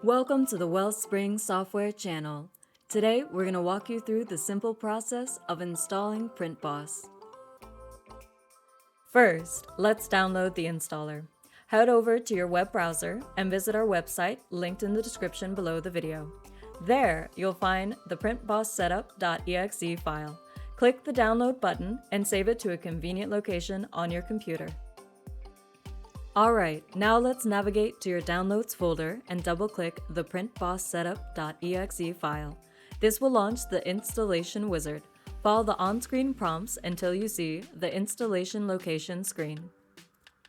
Welcome to the Wellspring Software channel. Today, we're going to walk you through the simple process of installing PrintBoss. First, let's download the installer. Head over to your web browser and visit our website linked in the description below the video. There, you'll find the PrintBossSetup.exe file. Click the download button and save it to a convenient location on your computer. Alright, now let's navigate to your Downloads folder and double-click the PrintBossSetup.exe file. This will launch the installation wizard. Follow the on-screen prompts until you see the installation location screen.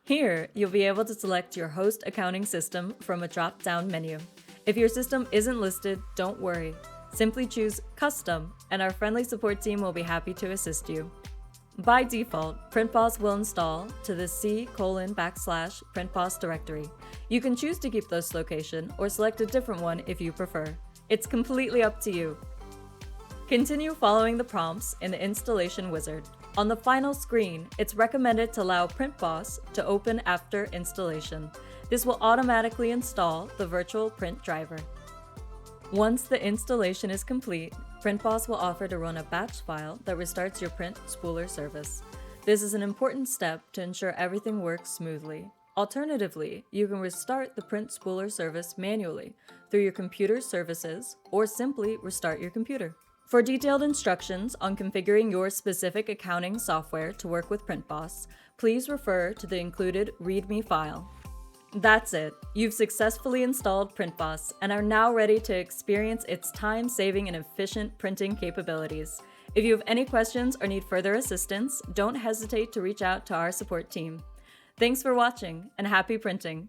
Here, you'll be able to select your host accounting system from a drop-down menu. If your system isn't listed, don't worry. Simply choose Custom, and our friendly support team will be happy to assist you. By default, PrintBoss will install to the C:\PrintBoss directory. You can choose to keep this location or select a different one if you prefer. It's completely up to you. Continue following the prompts in the installation wizard. On the final screen, it's recommended to allow PrintBoss to open after installation. This will automatically install the virtual print driver. Once the installation is complete, PrintBoss will offer to run a batch file that restarts your print spooler service. This is an important step to ensure everything works smoothly. Alternatively, you can restart the print spooler service manually through your computer services or simply restart your computer. For detailed instructions on configuring your specific accounting software to work with PrintBoss, please refer to the included README file. That's it. You've successfully installed PrintBoss and are now ready to experience its time-saving and efficient printing capabilities. If you have any questions or need further assistance, don't hesitate to reach out to our support team. Thanks for watching and happy printing!